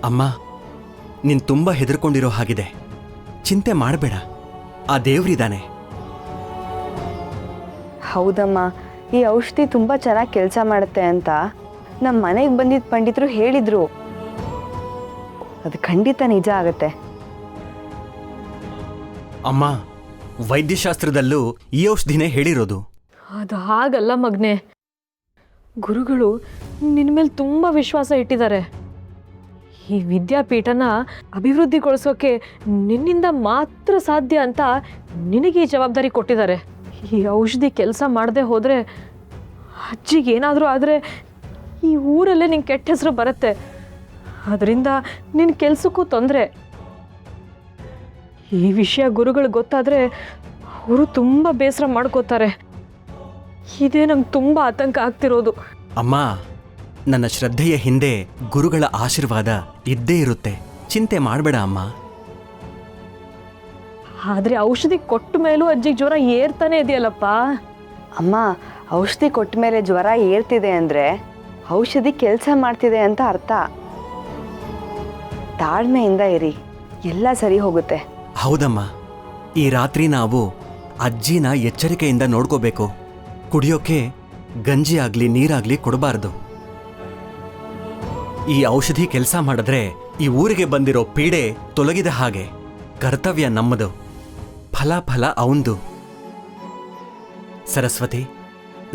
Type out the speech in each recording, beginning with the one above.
ಅಮ್ಮ, ನೀನ್ ತುಂಬ ಹೆದರ್ಕೊಂಡಿರೋ ಹಾಗಿದೆ. ಚಿಂತೆ ಮಾಡಬೇಡ, ಆ ದೇವ್ರಿದಾನೆ. ಹೌದಮ್ಮ, ಈ ಔಷಧಿ ತುಂಬ ಚೆನ್ನಾಗಿ ಕೆಲಸ ಮಾಡುತ್ತೆ ಅಂತ ನಮ್ಮ ಮನೆಗೆ ಬಂದಿದ್ದ ಪಂಡಿತರು ಹೇಳಿದ್ರು. ಅದು ಖಂಡಿತ ನಿಜ ಆಗತ್ತೆ. ಅಮ್ಮ, ವೈದ್ಯಶಾಸ್ತ್ರದಲ್ಲೂ ಈ ಔಷಧಿನೇ ಹೇಳಿರೋದು. ಅದು ಹಾಗಲ್ಲ ಮಗ್ನೆ. ಗುರುಗಳು ನಿನ್ನ ಮೇಲೆ ತುಂಬ ವಿಶ್ವಾಸ ಇಟ್ಟಿದ್ದಾರೆ. ಈ ವಿದ್ಯಾಪೀಠನ ಅಭಿವೃದ್ಧಿಗೊಳಿಸೋಕೆ ನಿನ್ನಿಂದ ಮಾತ್ರ ಸಾಧ್ಯ ಅಂತ ನಿನಗೆ ಈ ಜವಾಬ್ದಾರಿ ಕೊಟ್ಟಿದ್ದಾರೆ. ಈ ಔಷಧಿ ಕೆಲಸ ಮಾಡದೆ ಹೋದರೆ ಅಜ್ಜಿಗೆ ಏನಾದರೂ ಆದರೆ ಈ ಊರಲ್ಲೇ ನಿಂಗೆ ಕೆಟ್ಟ ಹೆಸರು ಬರುತ್ತೆ. ಅದರಿಂದ ನಿನ್ನ ಕೆಲಸಕ್ಕೂ ತೊಂದರೆ. ಈ ವಿಷಯ ಗುರುಗಳಿಗೆ ಗೊತ್ತಾದರೆ ಅವರು ತುಂಬ ಬೇಸರ ಮಾಡ್ಕೋತಾರೆ. ಇದೇ ನಂಗೆ ತುಂಬ ಆತಂಕ ಆಗ್ತಿರೋದು. ಅಮ್ಮ, ನನ್ನ ಶ್ರದ್ಧೆಯ ಹಿಂದೆ ಗುರುಗಳ ಆಶೀರ್ವಾದ ಇದ್ದೇ ಇರುತ್ತೆ. ಚಿಂತೆ ಮಾಡಬೇಡ ಅಮ್ಮ. ಆದರೆ ಔಷಧಿ ಕೊಟ್ಟ ಮೇಲೂ ಅಜ್ಜಿಗೆ ಜ್ವರ ಏರ್ತಾನೆ ಇದೆಯಲ್ಲಪ್ಪ. ಅಮ್ಮ, ಔಷಧಿ ಕೊಟ್ಟ ಮೇಲೆ ಜ್ವರ ಏರ್ತಿದೆ ಅಂದರೆ ಔಷಧಿ ಕೆಲಸ ಮಾಡ್ತಿದೆ ಅಂತ ಅರ್ಥ. ತಾಳ್ಮೆಯಿಂದ ಇರಿ, ಎಲ್ಲ ಸರಿ ಹೋಗುತ್ತೆ. ಹೌದಮ್ಮ, ಈ ರಾತ್ರಿ ನಾವು ಅಜ್ಜಿನ ಎಚ್ಚರಿಕೆಯಿಂದ ನೋಡ್ಕೋಬೇಕು. ಕುಡಿಯೋಕೆ ಗಂಜಿ ಆಗ್ಲಿ ನೀರಾಗ್ಲಿ ಕೊಡಬಾರ್ದು. ಈ ಔಷಧಿ ಕೆಲಸ ಮಾಡಿದ್ರೆ ಈ ಊರಿಗೆ ಬಂದಿರೋ ಪೀಡೆ ತೊಲಗಿದ ಹಾಗೆ. ಕರ್ತವ್ಯ ನಮ್ಮದು, ಫಲ ಅವಂದು. ಸರಸ್ವತಿ,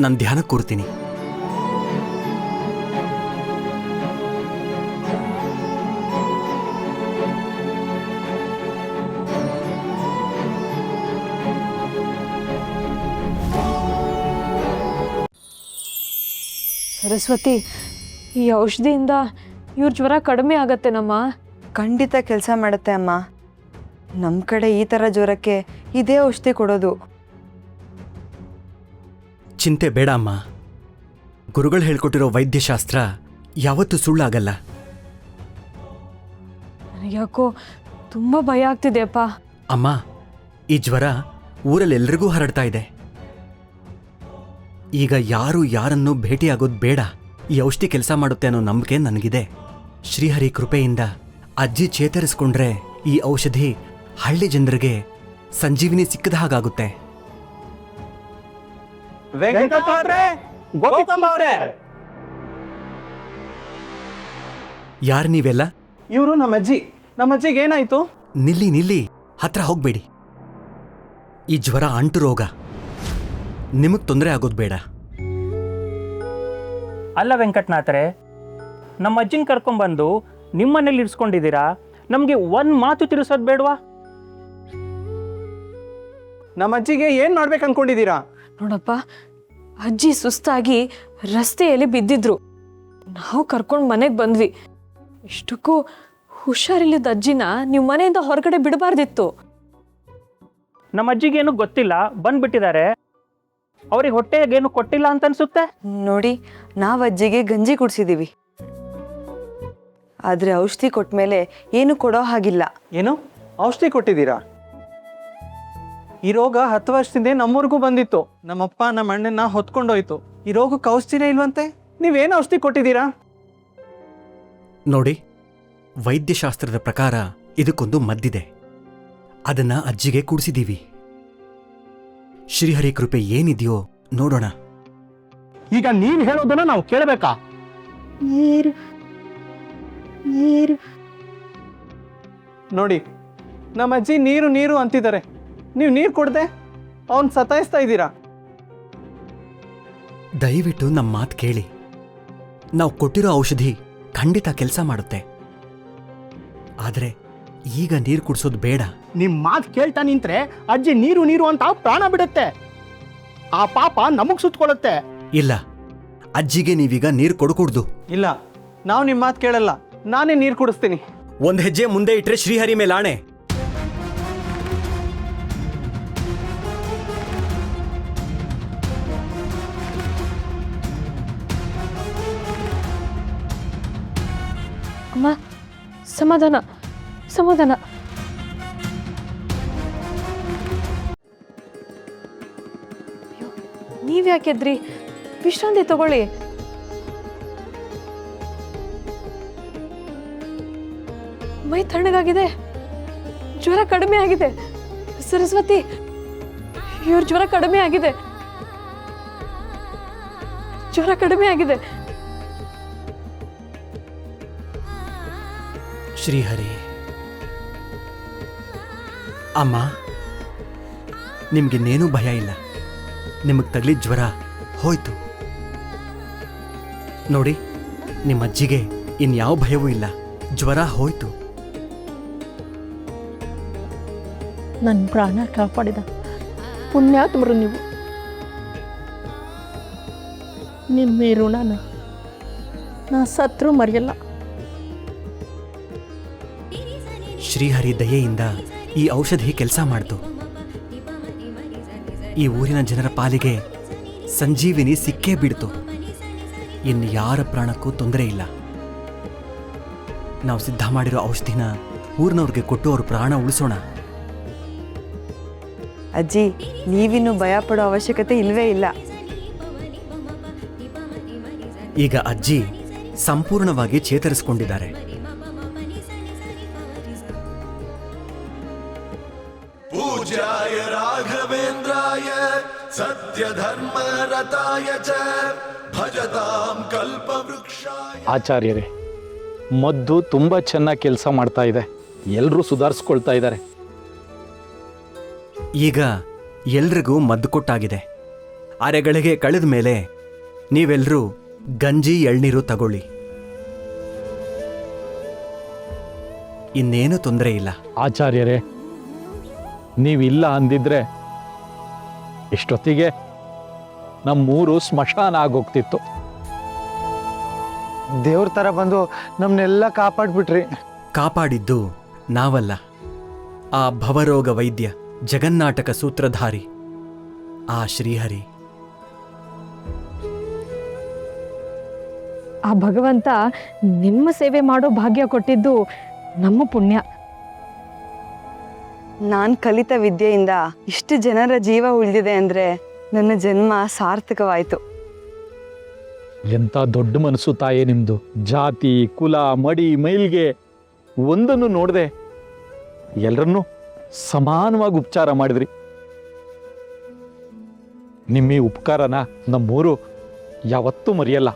ನಾನು ಧ್ಯಾನ ಕೂರ್ತೀನಿ. ಸರಸ್ವತಿ, ಈ ಔಷಧಿಯಿಂದ ಇವ್ರ ಜ್ವರ ಕಡಿಮೆ ಆಗತ್ತೇನಮ್ಮ? ಖಂಡಿತ ಕೆಲಸ ಮಾಡುತ್ತೆ ಅಮ್ಮ. ನಮ್ಮ ಕಡೆ ಈ ಥರ ಜ್ವರಕ್ಕೆ ಇದೇ ಔಷಧಿ ಕೊಡೋದು. ಚಿಂತೆ ಬೇಡ ಅಮ್ಮ. ಗುರುಗಳು ಹೇಳ್ಕೊಟ್ಟಿರೋ ವೈದ್ಯಶಾಸ್ತ್ರ ಯಾವತ್ತೂ ಸುಳ್ಳಾಗಲ್ಲ. ನನಗ್ಯಾಕೋ ತುಂಬ ಭಯ ಆಗ್ತಿದೆಯಪ್ಪ. ಅಮ್ಮ, ಈ ಜ್ವರ ಊರಲ್ಲೆಲ್ರಿಗೂ ಹರಡ್ತಾ ಇದೆ. ಈಗ ಯಾರು ಯಾರನ್ನೂ ಭೇಟಿಯಾಗೋದು ಬೇಡ. ಈ ಔಷಧಿ ಕೆಲಸ ಮಾಡುತ್ತೆ ಅನ್ನೋ ನಂಬಿಕೆ ನನಗಿದೆ. ಶ್ರೀಹರಿ ಕೃಪೆಯಿಂದ ಅಜ್ಜಿ ಚೇತರಿಸ್ಕೊಂಡ್ರೆ ಈ ಔಷಧಿ ಹಳ್ಳಿ ಜನರಿಗೆ ಸಂಜೀವಿನಿ ಸಿಕ್ಕದ ಹಾಗಾಗುತ್ತೆ. ಯಾರು ನೀವೆಲ್ಲ? ಇವರು ನಮ್ಮಜ್ಜಿಗೆ ಏನಾಯ್ತು? ನಿಲ್ಲಿ, ಹತ್ರ ಹೋಗ್ಬೇಡಿ. ಈ ಜ್ವರ ಅಂಟು ರೋಗ, ನಿಮಗ್ ತೊಂದರೆ ಆಗೋದು ಬೇಡ. ಅಲ್ಲ ವೆಂಕಟನಾಥರೇ, ನಮ್ಮ ಅಜ್ಜಿನ ಕರ್ಕೊಂಡ್ಬಂದು ನಿಮ್ಮನೇಲಿ ಇರಿಸ್ಕೊಂಡಿದ್ದೀರಾ. ನಮಗೆ ಒಂದು ಮಾತು ತಿಳಿಸೋದು ಬೇಡವಾ? ನಮ್ಮ ಅಜ್ಜಿಗೆ ಏನು ಮಾಡ್ಬೇಕು ಅನ್ಕೊಂಡಿದ್ದೀರಾ? ನೋಡಪ್ಪ, ಅಜ್ಜಿ ಸುಸ್ತಾಗಿ ರಸ್ತೆಯಲ್ಲಿ ಬಿದ್ದಿದ್ರು. ನಾವು ಕರ್ಕೊಂಡು ಮನೆಗೆ ಬಂದ್ವಿ. ಇಷ್ಟಕ್ಕೂ ಹುಷಾರಿಲ್ಲದ ಅಜ್ಜಿನ ನೀವು ಮನೆಯಿಂದ ಹೊರಗಡೆ ಬಿಡಬಾರ್ದಿತ್ತು. ನಮ್ಮ ಅಜ್ಜಿಗೇನು ಗೊತ್ತಿಲ್ಲ, ಬಂದ್ಬಿಟ್ಟಿದ್ದಾರೆ. ಅವ್ರಿಗೆ ಹೊಟ್ಟೆಗೇನು ಕೊಟ್ಟಿಲ್ಲ ಅಂತ ಅನ್ಸುತ್ತೆ. ನೋಡಿ, ನಾವು ಅಜ್ಜಿಗೆ ಗಂಜಿ ಕುಡಿಸಿದ್ದೀವಿ. ಆದರೆ ಔಷಧಿ ಕೊಟ್ಟ ಮೇಲೆ ಏನು ಕೊಡೋ ಹಾಗಿಲ್ಲ. ಏನು ಔಷಧಿ ಕೊಟ್ಟಿದ್ದೀರಾ? ಈ ರೋಗ 10 ವರ್ಷದಿಂದ ನಮ್ಮೂರಿಗೂ ಬಂದಿತ್ತು. ನಮ್ಮಪ್ಪ ನಮ್ಮ ಅಣ್ಣನ ಹೊತ್ಕೊಂಡೋಯ್ತು. ಈ ರೋಗಕ್ಕೆ ಔಷಧಿನೇ ಇಲ್ವಂತೆ. ನೀವೇನು ಔಷಧಿ ಕೊಟ್ಟಿದ್ದೀರಾ? ನೋಡಿ, ವೈದ್ಯಶಾಸ್ತ್ರದ ಪ್ರಕಾರ ಇದಕ್ಕೊಂದು ಮದ್ದಿದೆ. ಅದನ್ನ ಅಜ್ಜಿಗೆ ಕುಡಿಸಿದೀವಿ. ಶ್ರೀಹರಿ ಕೃಪೆ ಏನಿದೆಯೋ ನೋಡೋಣ. ಈಗ ನೀನ್ ಹೇಳೋದನ್ನ ನಾವು ಕೇಳಬೇಕಾ? ನೋಡಿ, ನಮ್ಮ ಅಜ್ಜಿ ನೀರು ಅಂತಿದ್ದಾರೆ. ನೀವು ನೀರು ಕೊಡದೆ ಅವನ್ ಸತಾಯಿಸ್ತಾ ಇದ್ದೀರಾ. ದಯವಿಟ್ಟು ನಮ್ಮ ಮಾತು ಕೇಳಿ. ನಾವು ಕೊಟ್ಟಿರೋ ಔಷಧಿ ಖಂಡಿತ ಕೆಲಸ ಮಾಡುತ್ತೆ. ಆದ್ರೆ ಈಗ ನೀರು ಕುಡಿಸೋದು ಬೇಡ. ನಿಮ್ ಮಾತು ಕೇಳ್ತಾ ನಿಂತ್ರೆ ಅಜ್ಜಿ ನೀರು ಅಂತ ಪ್ರಾಣ ಬಿಡುತ್ತೆ. ಆ ಪಾಪ ನಮಗ್ ಸುತ್ಕೊಳ್ಳುತ್ತೆ. ಇಲ್ಲ, ಅಜ್ಜಿಗೆ ನೀವೀಗ ನೀರು ಕೊಡಕೂಡ್ದು. ಇಲ್ಲ, ನಾವು ನಿಮ್ಮ ಮಾತು ಕೇಳಲ್ಲ. ನಾನೇ ನೀರು ಕುಡಿಸ್ತೀನಿ. ಒಂದ್ ಹೆಜ್ಜೆ ಮುಂದೆ ಇಟ್ರೆ ಶ್ರೀಹರಿ ಮೇಲೆ ಆಣೆ. ಅಮ್ಮ, ಸಮಾಧಾನ. ನೀವ್ಯಾಕೆದ್ರಿ? ವಿಶ್ರಾಂತಿ ತಗೊಳ್ಳಿ. ಮೈ ತಣ್ಣಗಾಗಿದೆ, ಜ್ವರ ಕಡಿಮೆ ಆಗಿದೆ. ಸರಸ್ವತಿ, ಇವ್ರ ಜ್ವರ ಕಡಿಮೆ ಆಗಿದೆ, ಜ್ವರ ಕಡಿಮೆ ಆಗಿದೆ. ಶ್ರೀಹರಿ, ಅಮ್ಮ, ನಿಮ್ಗಿನ್ನೇನೂ ಭಯ ಇಲ್ಲ. ನಿಮಗೆ ತಗಲಿದ ಜ್ವರ ಹೋಯ್ತು. ನೋಡಿ, ನಿಮ್ಮ ಅಜ್ಜಿಗೆ ಇನ್ಯಾವ ಭಯವೂ ಇಲ್ಲ, ಜ್ವರ ಹೋಯ್ತು. ನನ್ನ ಪ್ರಾಣ ಕಾಪಾಡಿದ ಪುಣ್ಯಾತ್ಮರು ನೀವು. ನಿಮ್ಮ ಋಣನ ನಾ ಸತ್ರು ಮರೆಯಲ್ಲ. ಶ್ರೀಹರಿ ದಯೆಯಿಂದ ಈ ಔಷಧಿ ಕೆಲಸ ಮಾಡ್ತು. ಈ ಊರಿನ ಜನರ ಪಾಲಿಗೆ ಸಂಜೀವಿನಿ ಸಿಕ್ಕೇ ಬಿಡ್ತು. ಇನ್ನು ಯಾರ ಪ್ರಾಣಕ್ಕೂ ತೊಂದರೆ ಇಲ್ಲ. ನಾವು ಸಿದ್ಧ ಮಾಡಿರೋ ಔಷಧಿನ ಊರಿನವ್ರಿಗೆ ಕೊಟ್ಟು ಅವ್ರ ಪ್ರಾಣ ಉಳಿಸೋಣ. ಅಜ್ಜಿ, ನೀವಿನ್ನು ಭಯ ಪಡೋ ಅವಶ್ಯಕತೆ ಇಲ್ವೇ ಇಲ್ಲ. ಈಗ ಅಜ್ಜಿ ಸಂಪೂರ್ಣವಾಗಿ ಚೇತರಿಸಿಕೊಂಡಿದ್ದಾರೆ. पूज्याय राघवेन्द्राय सत्यधर्मरताय च भजतां कल्पवृक्षाय. ಆಚಾರ್ಯರೇ, ಮದ್ದು ತುಂಬ ಚೆನ್ನಾಗಿ ಕೆಲಸ ಮಾಡ್ತಾ ಇದೆ. ಎಲ್ಲರೂ ಸುಧಾರಿಸ್ಕೊಳ್ತಾ ಇದ್ದಾರೆ. ಈಗ ಎಲ್ರಿಗೂ ಮದ್ದು ಕೊಟ್ಟಾಗಿದೆ. ಅರೆಗಳಿಗೆ ಕಳೆದ ಮೇಲೆ ನೀವೆಲ್ಲರೂ ಗಂಜಿ ಎಳ್ನೀರು ತಗೊಳ್ಳಿ. ಇನ್ನೇನು ತೊಂದರೆ ಇಲ್ಲ. ಆಚಾರ್ಯರೇ, ನೀವಿಲ್ಲ ಅಂದಿದ್ರೆ ಇಷ್ಟೊತ್ತಿಗೆ ನಮ್ಮೂರು ಸ್ಮಶಾನ ಆಗೋಗ್ತಿತ್ತು. ದೇವ್ರ ಥರ ಬಂದು ನಮ್ಮನ್ನೆಲ್ಲ ಕಾಪಾಡ್ಬಿಟ್ರಿ. ಕಾಪಾಡಿದ್ದು ನಾವಲ್ಲ, ಆ ಭವರೋಗ ವೈದ್ಯ, ಜಗನ್ನಾಟಕ ಸೂತ್ರಧಾರಿ ಆ ಶ್ರೀಹರಿ. ಆ ಭಗವಂತ ನಿಮ್ಮ ಸೇವೆ ಮಾಡೋ ಭಾಗ್ಯ ಕೊಟ್ಟಿದ್ದು ನಮ್ಮ ಪುಣ್ಯ. ನಾನು ಕಲಿತ ವಿದ್ಯೆಯಿಂದ ಇಷ್ಟು ಜನರ ಜೀವ ಉಳಿದಿದೆ ಅಂದರೆ ನನ್ನ ಜನ್ಮ ಸಾರ್ಥಕವಾಯಿತು. ಎಂಥ ದೊಡ್ಡ ಮನಸ್ಸು ತಾಯೇ ನಿಮ್ಮದು. ಜಾತಿ, ಕುಲ, ಮಡಿ, ಮೈಲ್ಗೆ ಒಂದನ್ನು ನೋಡದೆ ಎಲ್ಲರನ್ನೂ ಸಮಾನವಾಗಿ ಉಪಚಾರ ಮಾಡಿದ್ರಿ. ನಿಮ್ಮ ಈ ಉಪಕಾರನ ನಮ್ಮೂರು ಯಾವತ್ತೂ ಮರೆಯಲ್ಲ.